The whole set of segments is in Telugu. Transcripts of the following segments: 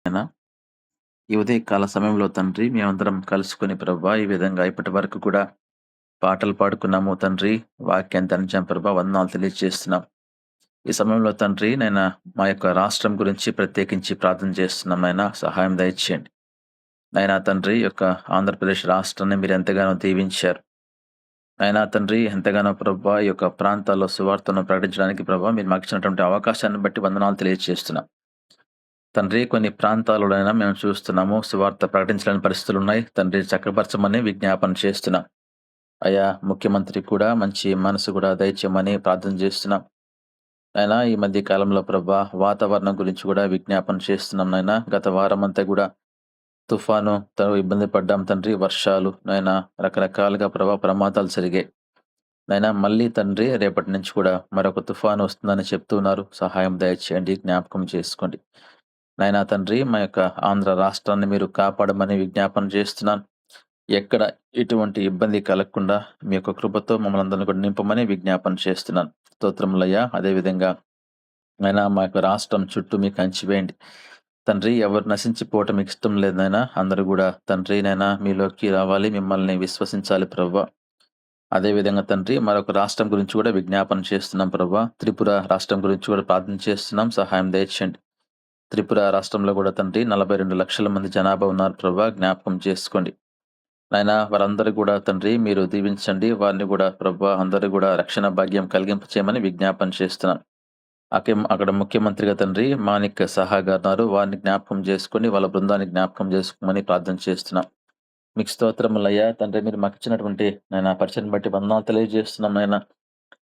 అయినా ఈ ఉదయకాల సమయంలో తండ్రి మేమందరం కలుసుకొని ప్రభా ఈ విధంగా ఇప్పటి వరకు కూడా పాటలు పాడుకున్నాము తండ్రి. వాక్యాన్ని ధ్యానించాం ప్రభా, వందనాలు తెలియజేస్తున్నాం. ఈ సమయంలో తండ్రి నైనా మా యొక్క రాష్ట్రం గురించి ప్రత్యేకించి ప్రార్థన చేస్తున్నాం. నైనా సహాయం దయచేయండి. నైనా తండ్రి యొక్క ఆంధ్రప్రదేశ్ రాష్ట్రాన్ని మీరు ఎంతగానో దీవించారు. నైనా తండ్రి ఎంతగానో ప్రభా ఈ యొక్క ప్రాంతాల్లో సువార్తను ప్రకటించడానికి ప్రభా మీరు మాకు ఇచ్చినటువంటి అవకాశాన్ని బట్టి వందనాలు తెలియజేస్తున్నాం. తండ్రి కొన్ని ప్రాంతాల్లోనైనా మేము చూస్తున్నాము సువార్త ప్రకటించలేని పరిస్థితులున్నాయి. తండ్రి చక్కపరచమని విజ్ఞాపన చేస్తున్నాం. అయ్యా ముఖ్యమంత్రి కూడా మంచి మనసు కూడా దయచేయమని ప్రార్థన చేస్తున్నాం. అయినా ఈ మధ్య కాలంలో ప్రభా వాతావరణం గురించి కూడా విజ్ఞాపన చేస్తున్నాం. నైనా గత వారం అంతా కూడా తుఫాను ఇబ్బంది పడ్డాం తండ్రి. వర్షాలు నైనా రకరకాలుగా ప్రభా ప్రమాదాలు జరిగాయి. నైనా మళ్ళీ తండ్రి రేపటి నుంచి కూడా మరొక తుఫాను వస్తుందని చెప్తున్నారు. సహాయం దయచేయండి, జ్ఞాపకం చేసుకోండి. నైనా తండ్రి మా యొక్క ఆంధ్ర రాష్ట్రాన్ని మీరు కాపాడమని విజ్ఞాపన చేస్తున్నాను. ఎక్కడ ఎటువంటి ఇబ్బంది కలగకుండా మీ యొక్క కృపతో మమ్మల్ని అందరిని కూడా నింపమని విజ్ఞాపన చేస్తున్నాను. స్తోత్రములయ్యా. అదేవిధంగా నైనా మా యొక్క రాష్ట్రం చుట్టూ మీకు కంచివేయండి తండ్రి. ఎవరు నశించిపోవటం మీకు ఇష్టం లేదు నైనా. అందరూ కూడా తండ్రి నైనా మీలోకి రావాలి, మిమ్మల్ని విశ్వసించాలి ప్రభా. అదేవిధంగా తండ్రి మరొక రాష్ట్రం గురించి కూడా విజ్ఞాపన చేస్తున్నాం ప్రభా. త్రిపుర రాష్ట్రం గురించి కూడా ప్రార్థన చేస్తున్నాం. సహాయం దయచేయండి. త్రిపుర రాష్ట్రంలో కూడా తండ్రి 42 లక్షల మంది జనాభా ఉన్నారు ప్రభా, జ్ఞాపకం చేసుకోండి. నాయనా వారందరూ కూడా తండ్రి మీరు దీవించండి. వారిని కూడా ప్రభా అందరూ కూడా రక్షణ భాగ్యం కలిగింప చేయమని విజ్ఞాపన చేస్తున్నాను. అక్కడ ముఖ్యమంత్రిగా తండ్రి మాణిక్ సహా గారు ఉన్నారు. వారిని జ్ఞాపకం చేసుకొని వాళ్ళ బృందాన్ని జ్ఞాపకం చేసుకోమని ప్రార్థన చేస్తున్నాం. మీకు స్తోత్రములయ్యా తండ్రి. మీరు మాకు ఇచ్చినటువంటి నాయన పరిచయం బట్టి వందనాలు తెలియజేస్తున్నాం. నాయన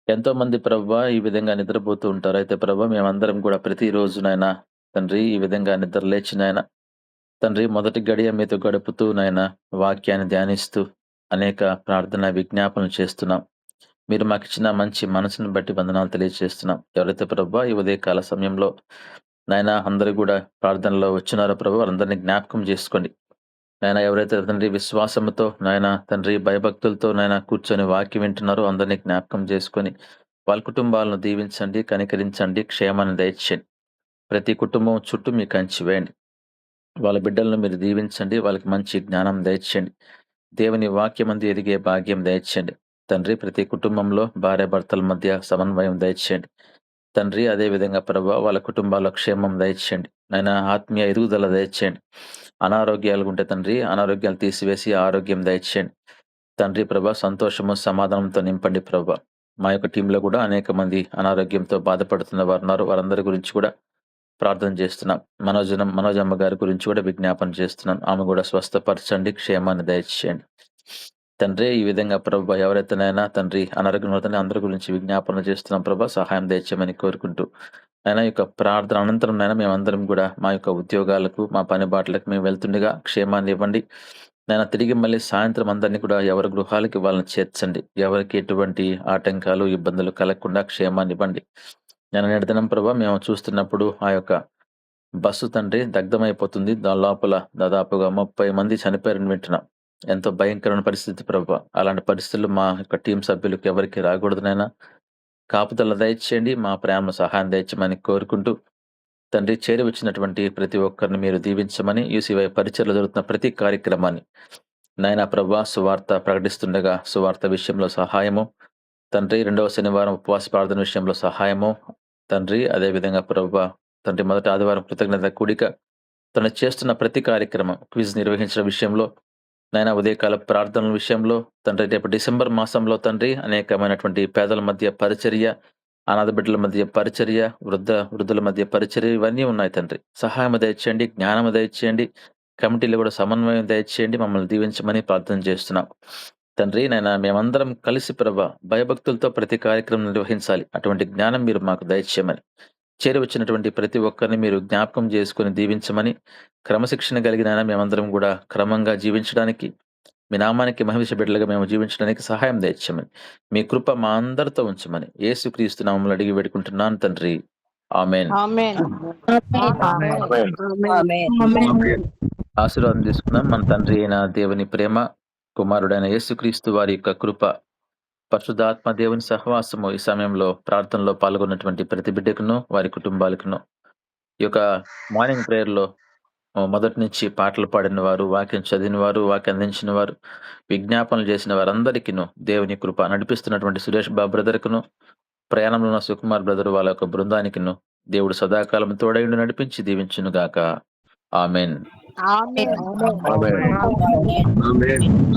ఎంతో మంది ప్రభా ఈ విధంగా నిద్రపోతూ ఉంటారు. అయితే ప్రభా మేమందరం కూడా ప్రతిరోజు నాయన తండ్రి ఈ విధంగా నిద్ర లేచి నాయన తండ్రి మొదటి గడియ మీతో గడుపుతూ నాయన వాక్యాన్ని ధ్యానిస్తూ అనేక ప్రార్థన విజ్ఞాపనలు చేస్తున్నాం. మీరు మాకు ఇచ్చిన మంచి మనసును బట్టి వందనాలు తెలియజేస్తున్నాం. ఎవరైతే ప్రభా ఈ ఉదయకాల సమయంలో నాయన అందరూ కూడా ప్రార్థనలో వచ్చినారో ప్రభు వారందరినీ జ్ఞాపకం చేసుకోండి. నాయన ఎవరైతే తండ్రి విశ్వాసంతో నాయన తండ్రి భయభక్తులతో నాయన కూర్చొని వాక్యం వింటున్నారో అందరినీ జ్ఞాపకం చేసుకొని వాళ్ళ కుటుంబాలను దీవించండి, కనికరించండి, క్షేమాన్ని దయచేయండి. ప్రతి కుటుంబం చుట్టూ మీకు కంచి వేయండి. వాళ్ళ బిడ్డలను మీరు దీవించండి. వాళ్ళకి మంచి జ్ఞానం దయచేయండి. దేవుని వాక్యమందు ఎదిగే భాగ్యం దయచేయండి. తండ్రి ప్రతి కుటుంబంలో భార్యాభర్తల మధ్య సమన్వయం దయచేయండి తండ్రి. అదేవిధంగా ప్రభా వాళ్ళ కుటుంబాల్లో క్షేమం దయచేయండి. నాయన ఆత్మీయ ఎదుగుదల దయచేయండి. అనారోగ్యాలు ఉంటే తండ్రి అనారోగ్యాలు తీసివేసి ఆరోగ్యం దయచేయండి తండ్రి. ప్రభా సంతోషము సమాధానంతో నింపండి ప్రభా. మా యొక్క టీంలో కూడా అనేక మంది అనారోగ్యంతో బాధపడుతున్న వారు ఉన్నారు. వారందరి గురించి కూడా ప్రార్థన చేస్తున్నాం. మనోజమ్మ గారి గురించి కూడా విజ్ఞాపన చేస్తున్నాం. ఆమె కూడా స్వస్థపరచండి, క్షేమాన్ని దయచేయండి తండ్రి. ఈ విధంగా ప్రభా ఎవరైతేనైనా తండ్రి అనారోగ్యం అందరి గురించి విజ్ఞాపన చేస్తున్నాం ప్రభా. సహాయం దయచేయమని కోరుకుంటూ అయినా యొక్క ప్రార్థన అనంతరం నైనా మేమందరం కూడా మా యొక్క ఉద్యోగాలకు మా పని బాటలకు మేము వెళ్తుండగా క్షేమాన్ని ఇవ్వండి నేను తిరిగి మళ్ళీ సాయంత్రం అందరినీ కూడా ఎవరి గృహాలకి వాళ్ళని చేర్చండి. ఎవరికి ఎటువంటి ఆటంకాలు ఇబ్బందులు కలగకుండా క్షేమాన్ని ఇవ్వండి. నేను నిడదినం ప్రభా మేము చూస్తున్నప్పుడు ఆ యొక్క బస్సు తండ్రి దగ్ధమైపోతుంది. దాని లోపల దాదాపుగా 30 మంది చనిపోయారని వింటున్నాం. ఎంతో భయంకరమైన పరిస్థితి ప్రభా. అలాంటి పరిస్థితులు మా యొక్క టీం సభ్యులకు ఎవరికి రాకూడదునైనా కాపుదల దయచేయండి. మా ప్రేమ సహాయం దయచేయమని కోరుకుంటూ తండ్రి చేరి వచ్చినటువంటి ప్రతి ఒక్కరిని మీరు దీవించమని యూసీవై పరిచయలో జరుగుతున్న ప్రతి కార్యక్రమాన్ని నాయనా ప్రభా సువార్త ప్రకటిస్తుండగా సువార్త విషయంలో సహాయము తండ్రి. 2వ శనివారం ఉపవాస ప్రార్థన విషయంలో సహాయము తండ్రి. అదేవిధంగా ప్రభా తండ్రి మొదటి ఆదివారం కృతజ్ఞత కూడిక తను చేస్తున్న ప్రతి కార్యక్రమం క్విజ్ నిర్వహించడం విషయంలో నాయన ఉదయకాల ప్రార్థనల విషయంలో తండ్రి రేపు డిసెంబర్ మాసంలో తండ్రి అనేకమైనటువంటి పేదల మధ్య పరిచర్య, అనాథ బిడ్డల మధ్య పరిచర్య, వృద్ధుల మధ్య పరిచర్య ఇవన్నీ ఉన్నాయి తండ్రి. సహాయం దయచేయండి, జ్ఞానం దయచేయండి, కమిటీలో కూడా సమన్వయం దయచేయండి. మమ్మల్ని దీవించమని ప్రార్థన చేస్తున్నాం తండ్రి. నైనా మేమందరం కలిసి ప్రభా భయభక్తులతో ప్రతి కార్యక్రమం నిర్వహించాలి. అటువంటి జ్ఞానం మీరు మాకు దయచేయమని చేరి వచ్చినటువంటి ప్రతి ఒక్కరిని మీరు జ్ఞాపకం చేసుకుని దీవించమని క్రమశిక్షణ కలిగిన మేమందరం కూడా క్రమంగా జీవించడానికి మీ నామానికి మహిమ బిడ్డలుగా మేము జీవించడానికి సహాయం దయచేయమని మీ కృప మా అందరితో ఉంచమని యేసుక్రీస్తు నామములో అడిగి పెట్టుకుంటున్నాను తండ్రి. ఆమేన్. ఆమేన్. ఆశీర్వాదం తీసుకున్నాం. మన తండ్రి అయిన దేవుని ప్రేమ, కుమారుడైన యేసుక్రీస్తు వారి యొక్క కృప, పరిశుద్ధాత్మ దేవుని సహవాసము ఈ సమయంలో ప్రార్థనలో పాల్గొన్నటువంటి ప్రతి బిడ్డకును వారి కుటుంబాలకును ఈ యొక్క మార్నింగ్ ప్రేయర్లో మొదటి నుంచి పాటలు పాడిన వారు, వాక్యం చదివిన వారు, వాక్యం అందించిన వారు, విజ్ఞాపనలు చేసిన వారందరికీను దేవుని కృప నడిపిస్తున్నటువంటి సురేష్ బాబు బ్రదర్‌కును, ప్రయాణంలో ఉన్న సుకుమార్ బ్రదర్ వాళ్ళ యొక్క బృందానికిను దేవుడు సదాకాలం తోడయుండి నడిపించి దీవించును గాక. ఆమేన్. ఆమేన్. ఆమేన్. ఆమేన్.